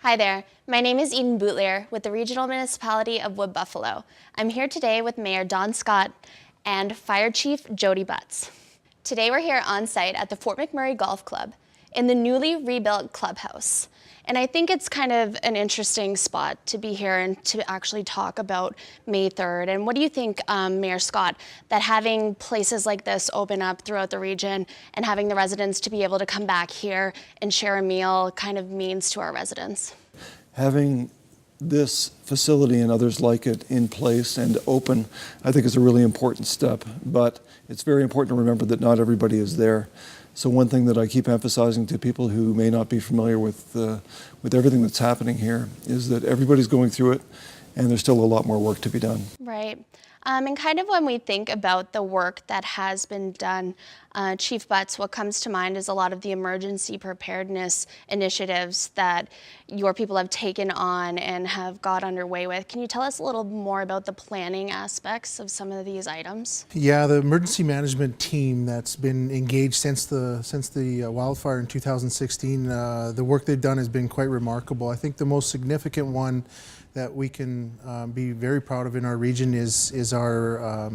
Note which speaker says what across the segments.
Speaker 1: Hi there, my name is Eden Boutlier with the Regional Municipality of Wood Buffalo. I'm here today with Mayor Don Scott and Fire Chief Jody Butz. Today we're here on site at the Fort McMurray Golf Club in the newly rebuilt clubhouse. And I think it's kind of an interesting spot to be here and to actually talk about May 3rd. And what do you think, Mayor Scott, that having places like this open up throughout the region and having the residents to be able to come back here and share a meal kind of means to our residents?
Speaker 2: Having this facility and others like it in place and open, I think is a really important step. But it's very important to remember that not everybody is there. So one thing that I keep emphasizing to people who may not be familiar with everything that's happening here is that everybody's going through it and there's still a lot more work to be done.
Speaker 1: Right. And kind of when we think about the work that has been done, Chief Butz, what comes to mind is a lot of the emergency preparedness initiatives that your people have taken on and have got underway with. Can you tell us a little more about the planning aspects of some of these items?
Speaker 3: Yeah, the emergency management team that's been engaged since the wildfire in 2016, the work they've done has been quite remarkable. I think the most significant one that we can be very proud of in our region is our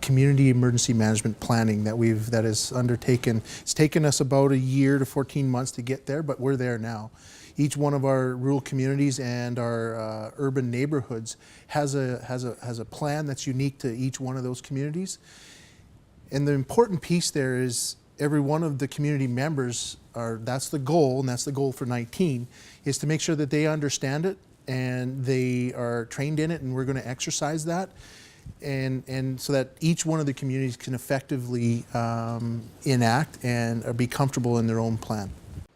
Speaker 3: community emergency management planning that is undertaken. It's taken us about a year to 14 months to get there, but we're there now. Each one of our rural communities and our urban neighborhoods has a plan that's unique to each one of those communities. And the important piece there is every one of the community members that's the goal, and that's the goal for 19, is to make sure that they understand it and they are trained in it, and we're going to exercise that, and so that each one of the communities can effectively enact and be comfortable in their own plan.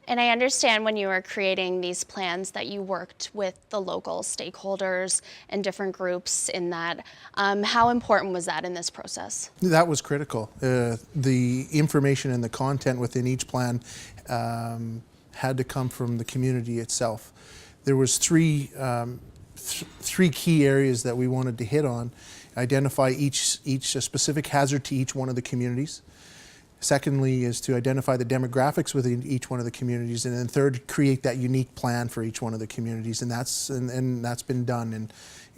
Speaker 1: And I understand when you were creating these plans that you worked with the local stakeholders and different groups in that. How important was that in this process?
Speaker 3: That was critical. The information and the content within each plan had to come from the community itself. There was three key areas that we wanted to hit on. Identify each specific hazard to each one of the communities. Secondly is to identify the demographics within each one of the communities, and then third, create that unique plan for each one of the communities, and that's been done.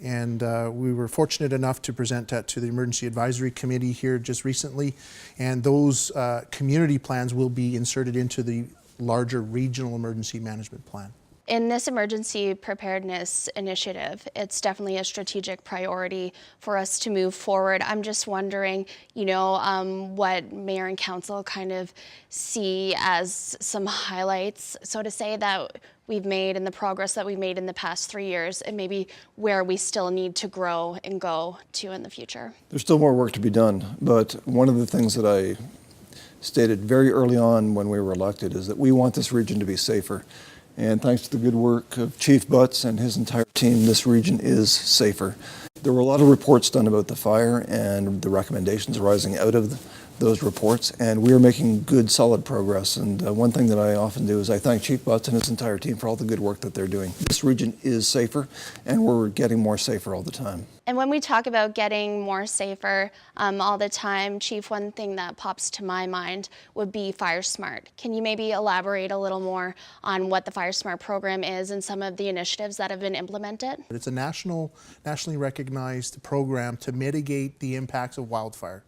Speaker 3: And we were fortunate enough to present that to the Emergency Advisory Committee here just recently, and those community plans will be inserted into the larger regional emergency management plan.
Speaker 1: In this emergency preparedness initiative, it's definitely a strategic priority for us to move forward. I'm just wondering, what Mayor and Council kind of see as some highlights, so to say, that we've made and the progress that we've made in the past 3 years, and maybe where we still need to grow and go to in the future.
Speaker 2: There's still more work to be done, but one of the things that I stated very early on when we were elected is that we want this region to be safer. And thanks to the good work of Chief Butz and his entire team, this region is safer. There were a lot of reports done about the fire and the recommendations arising out of those reports, and we are making good, solid progress. And one thing that I often do is I thank Chief Butz and his entire team for all the good work that they're doing. This region is safer, and we're getting more safer all the time.
Speaker 1: And when we talk about getting more safer all the time, Chief, one thing that pops to my mind would be Fire Smart. Can you maybe elaborate a little more on what the Fire Smart program is and some of the initiatives that have been implemented?
Speaker 3: It's a nationally recognized program to mitigate the impacts of wildfire.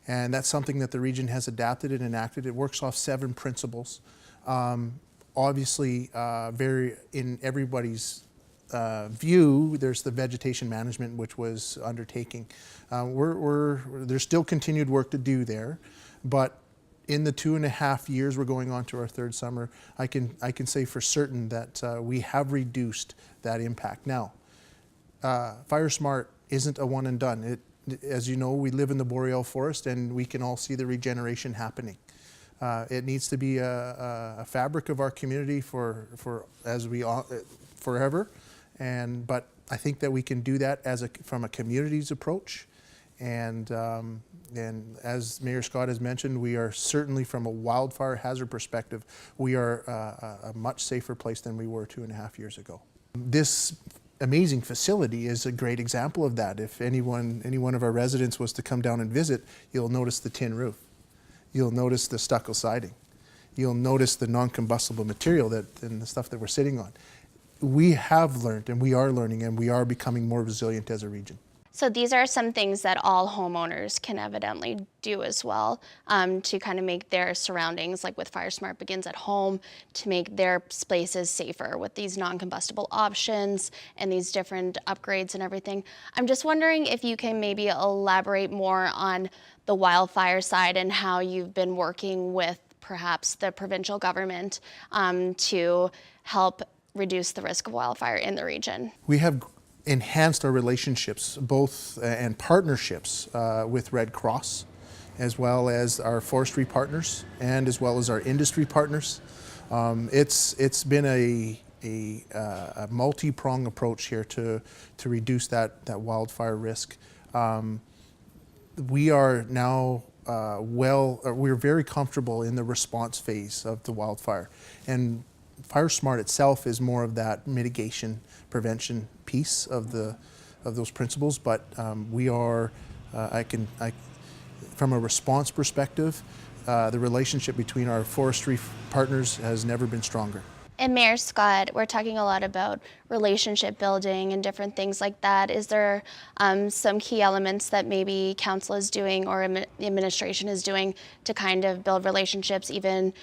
Speaker 3: And that's something that the region has adapted and enacted. It works off 7 principles. Obviously, in everybody's view, there's the vegetation management, which was undertaking. There's still continued work to do there, but in the 2.5 years we're going on to our 3rd summer, I can say for certain that we have reduced that impact. Now, Fire Smart isn't a one and done. As you know, we live in the boreal forest, and we can all see the regeneration happening. It needs to be a fabric of our community forever. But I think that we can do that from a community's approach. And as Mayor Scott has mentioned, we are certainly, from a wildfire hazard perspective, we are a much safer place than we were 2.5 years ago. This amazing facility is a great example of that. If any one of our residents was to come down and visit, you'll notice the tin roof. You'll notice the stucco siding. you'll notice the non-combustible material and the stuff that we're sitting on. We have learned, and we are learning, and we are becoming more resilient as a region.
Speaker 1: So these are some things that all homeowners can evidently do as well, to kind of make their surroundings, like with Fire Smart Begins at Home, to make their spaces safer with these non-combustible options and these different upgrades and everything. I'm just wondering if you can maybe elaborate more on the wildfire side and how you've been working with perhaps the provincial government to help reduce the risk of wildfire in the region.
Speaker 3: We have enhanced our relationships, both and partnerships with Red Cross, as well as our forestry partners, and as well as our industry partners. It's been a multi-pronged approach here to reduce that wildfire risk. We are now we're very comfortable in the response phase of the wildfire, and Fire Smart itself is more of that mitigation, prevention piece of those principles. But we are, from a response perspective, the relationship between our forestry partners has never been stronger.
Speaker 1: And Mayor Scott, we're talking a lot about relationship building and different things like that. Is there some key elements that maybe council is doing or the administration is doing to kind of build relationships, even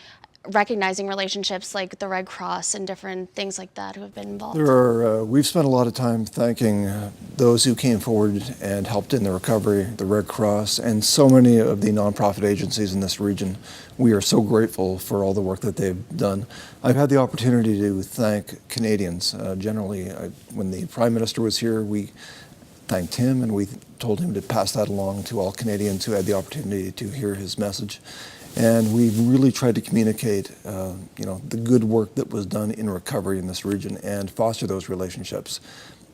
Speaker 1: recognizing relationships like the Red Cross and different things like that who have been involved?
Speaker 2: We've spent a lot of time thanking those who came forward and helped in the recovery, the Red Cross, and so many of the nonprofit agencies in this region. We are so grateful for all the work that they've done. I've had the opportunity to thank Canadians. Generally, when the Prime Minister was here, we thanked him and we told him to pass that along to all Canadians who had the opportunity to hear his message. And we've really tried to communicate, the good work that was done in recovery in this region and foster those relationships.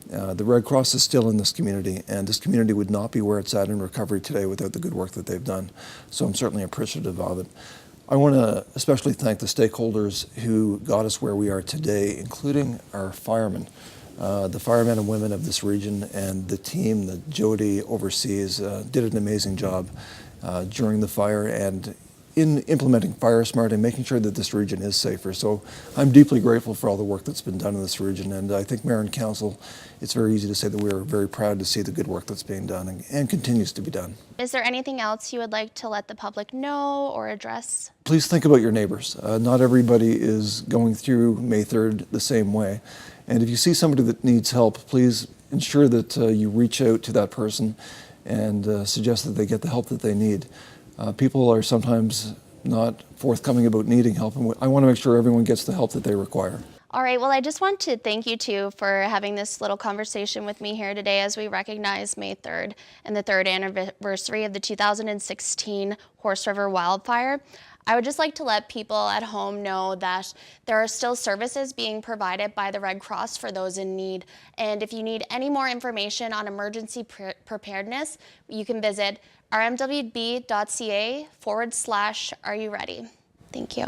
Speaker 2: The Red Cross is still in this community, and this community would not be where it's at in recovery today without the good work that they've done. So I'm certainly appreciative of it. I want to especially thank the stakeholders who got us where we are today, including our firemen. The firemen and women of this region and the team that Jody oversees did an amazing job during the fire and in implementing Fire Smart and making sure that this region is safer. So I'm deeply grateful for all the work that's been done in this region, and I think Mayor and Council, it's very easy to say that we are very proud to see the good work that's being done and continues to be done.
Speaker 1: Is there anything else you would like to let the public know or address?
Speaker 2: Please think about your neighbors. Not everybody is going through May 3rd the same way, and if you see somebody that needs help, please ensure that you reach out to that person and suggest that they get the help that they need. People are sometimes not forthcoming about needing help, and I want to make sure everyone gets the help that they require.
Speaker 1: All right, well, I just want to thank you two for having this little conversation with me here today as we recognize May 3rd and the 3rd anniversary of the 2016 Horse River wildfire. I would just like to let people at home know that there are still services being provided by the Red Cross for those in need. And if you need any more information on emergency preparedness, you can visit rmwb.ca/AreYouReady. Thank you.